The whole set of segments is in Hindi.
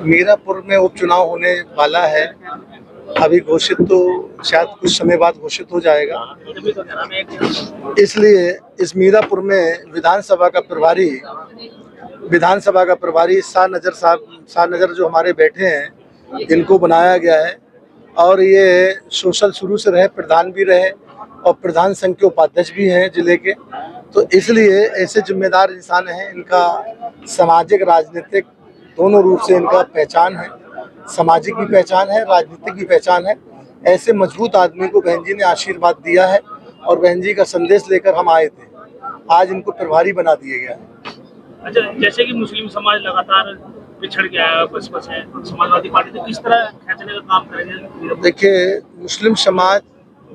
मीरापुर में उपचुनाव होने वाला है। अभी घोषित तो शायद कुछ समय बाद घोषित हो जाएगा। इसलिए इस मीरापुर में विधानसभा का प्रभारी शाह नजर जो हमारे बैठे हैं, इनको बनाया गया है। और ये सोशल शुरू से रहे, प्रधान भी रहे और प्रधान संघ के उपाध्यक्ष भी हैं जिले के। तो इसलिए ऐसे जिम्मेदार इंसान हैं। इनका सामाजिक राजनीतिक दोनों रूप से इनका पहचान है। सामाजिक भी पहचान है, राजनीतिक भी पहचान है। ऐसे मजबूत आदमी को बहन जी ने आशीर्वाद दिया है और बहन जी का संदेश लेकर हम आए थे। आज इनको प्रभारी बना दिया गया है। अच्छा, जैसे कि मुस्लिम समाज लगातार पिछड़ गया है, बस है, समाजवादी पार्टी तो किस तरह खींचने का काम करेंगे? देखिए, मुस्लिम समाज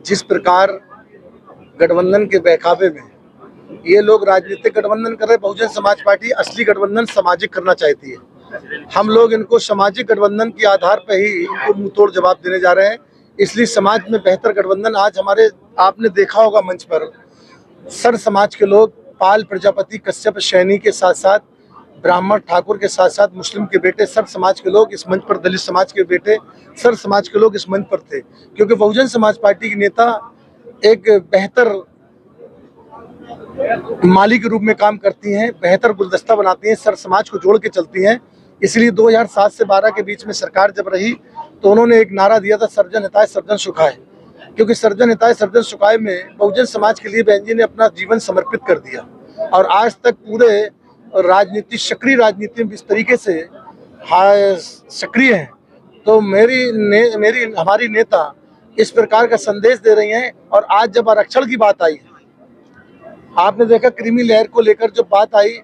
जिस प्रकार गठबंधन के बहकावे में ये लोग राजनीतिक गठबंधन कर रहे, बहुजन समाज पार्टी असली गठबंधन सामाजिक करना चाहती है। हम लोग इनको सामाजिक गठबंधन के आधार पर ही इनको मुंह तोड़ जवाब देने जा रहे हैं। इसलिए समाज में बेहतर गठबंधन आज आपने देखा होगा मंच पर सर समाज के लोग, पाल प्रजापति कश्यप सैनी के साथ साथ ब्राह्मण ठाकुर के साथ साथ मुस्लिम के बेटे, सर समाज के लोग इस मंच पर, दलित समाज के बेटे, सर समाज के लोग इस मंच पर थे। क्योंकि बहुजन समाज पार्टी की नेता एक बेहतर माली के रूप में काम करती हैं, बेहतर गुलदस्ता बनाती हैं, सर समाज को जोड़ के चलती हैं। इसलिए 2007 से 12 के बीच में सरकार जब रही तो उन्होंने एक नारा दिया था, सर्जन हिताय सर्जन सुखाय। क्योंकि सर्जन हिताय सर्जन सुखाय में बहुजन समाज के लिए बहन जी ने अपना जीवन समर्पित कर दिया। और आज तक पूरे सक्रिय राजनीति में इस तरीके से सक्रिय है। तो हमारी नेता इस प्रकार का संदेश दे रही हैं। और आज जब आरक्षण की बात आई, आपने देखा क्रीमी लेयर को लेकर जब बात आई,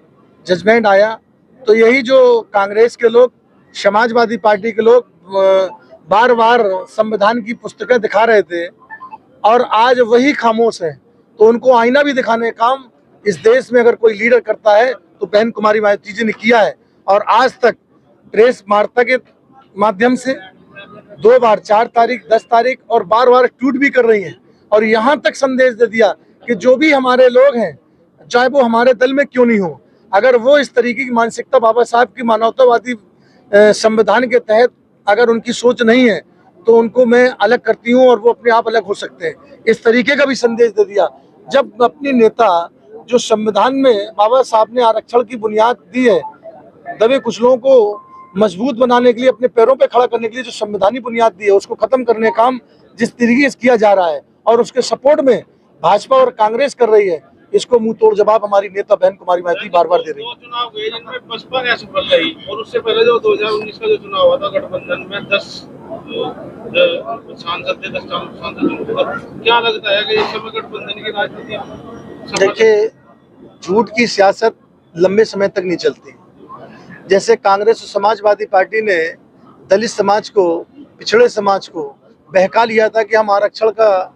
जजमेंट आया, तो यही जो कांग्रेस के लोग, समाजवादी पार्टी के लोग बार बार संविधान की पुस्तकें दिखा रहे थे और आज वही खामोश हैं। तो उनको आईना भी दिखाने का काम इस देश में अगर कोई लीडर करता है तो बहन कुमारी मायावती जी ने किया है। और आज तक प्रेस वार्ता के माध्यम से 2 बार 4 तारीख, 10 तारीख और बार ट्वीट भी कर रही हैं। और यहाँ तक संदेश दे दिया कि जो भी हमारे लोग हैं, चाहे वो हमारे दल में क्यों नहीं हो, अगर वो इस तरीके की मानसिकता बाबा साहब की मानवतावादी संविधान के तहत अगर उनकी सोच नहीं है तो उनको मैं अलग करती हूँ और वो अपने आप अलग हो सकते हैं। इस तरीके का भी संदेश दे दिया। जब अपनी नेता जो संविधान में बाबा साहब ने आरक्षण की बुनियाद दी है, दबे कुचलों को मजबूत बनाने के लिए, अपने पैरों पे खड़ा करने के लिए जो संवैधानिक बुनियाद दी है, उसको खत्म करने का काम जिस तरीके से किया जा रहा है और उसके सपोर्ट में भाजपा और कांग्रेस कर रही है, इसको मुंह तोड़ जवाब हमारी नेता बहन कुमारी मायावती बार बार दे रही है। चुनाव हुए जिनमें बसपा ने सफल रही और उससे पहले जो 2019 का जो चुनाव हुआ था गठबंधन में 10 सांसद थे, 10 सांसद। क्या लगता है कि इस समय गठबंधन की राजनीति? देखिए, झूठ की सियासत लंबे समय तक नहीं चलती। जैसे कांग्रेस और समाजवादी पार्टी ने दलित समाज को, पिछड़े समाज को बहका लिया था कि हम आरक्षण का,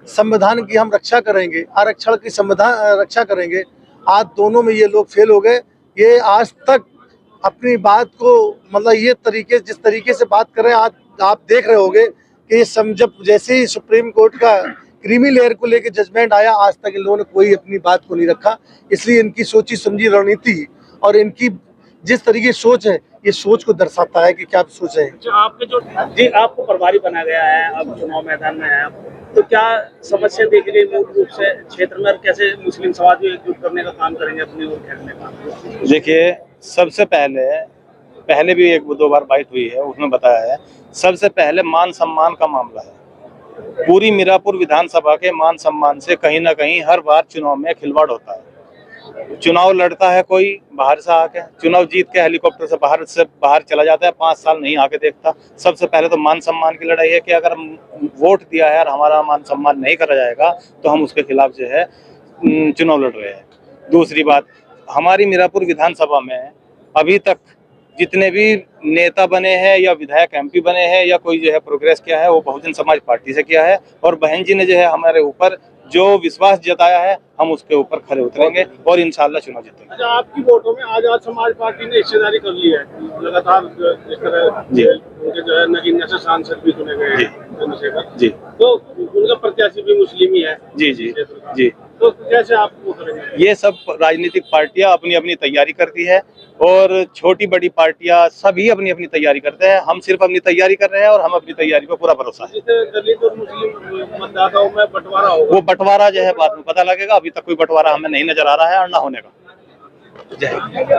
संविधान की हम रक्षा करेंगे, आरक्षण की संविधान रक्षा करेंगे। आज दोनों में ये लोग फेल हो गए। ये आज तक अपनी बात को, मतलब ये जिस तरीके से बात कर रहे हैं, आज आप देख रहे होंगे कि ये जब जैसे ही सुप्रीम कोर्ट का क्रीमी लेयर को लेकर जजमेंट आया, आज तक इन लोगों ने कोई अपनी बात को नहीं रखा। इसलिए इनकी सोची समझी रणनीति और इनकी जिस तरीके की सोच है, ये सोच को दर्शाता है कि क्या सोच है। आपको प्रभारी बना गया है, अब चुनाव मैदान में है, तो क्या समस्या देखी गई मूल रूप से क्षेत्र में, और कैसे मुस्लिम समाज को एकजुट करने का काम करेंगे अपनी ओर खेलने का? देखिए, सबसे पहले भी 1-2 बार बात हुई है, उसमें बताया है, सबसे पहले मान सम्मान का मामला है। पूरी मीरापुर विधानसभा के मान सम्मान से कहीं ना कहीं हर बार चुनाव में खिलवाड़ होता है। चुनाव लड़ता है कोई बाहर से आके, चुनाव जीत के हेलीकॉप्टर से बाहर चला जाता है, 5 साल नहीं आके देखता। सबसे पहले तो मान सम्मान की लड़ाई है कि अगर वोट दिया है और हमारा मान सम्मान नहीं करा जाएगा तो हम उसके खिलाफ जो है चुनाव लड़ रहे हैं। दूसरी बात, हमारी मीरापुर विधानसभा में अभी तक जितने भी नेता बने हैं या विधायक एमपी बने हैं या कोई जो है प्रोग्रेस किया है, वो बहुजन समाज पार्टी से किया है। और बहन जी ने जो है हमारे ऊपर जो विश्वास जताया है, हम उसके ऊपर खरे उतरेंगे और इंशाल्लाह चुनाव जीतेंगे। अच्छा, आपकी वोटों में आजाद समाज पार्टी ने हिस्सेदारी कर ली है लगातार, जिस तरह उनके जो है नगीना से सांसद भी चुने गए हैं चंद्रशेखर जी, तो उनका प्रत्याशी भी मुस्लिम ही है। जी जी जी। तो कैसे आप वो करेंगे? ये सब राजनीतिक पार्टियां अपनी अपनी तैयारी करती है और छोटी बड़ी पार्टियां सभी अपनी अपनी तैयारी करते हैं। हम सिर्फ अपनी तैयारी कर रहे हैं और हम अपनी तैयारी पर पूरा भरोसा है। जिससे दलित और मुस्लिम मतदाताओं में बंटवारा होगा, वो बंटवारा जो है बाद में पता लगेगा। अभी तक कोई बंटवारा हमें नहीं नजर आ रहा है और ना होने का। जय हिंद।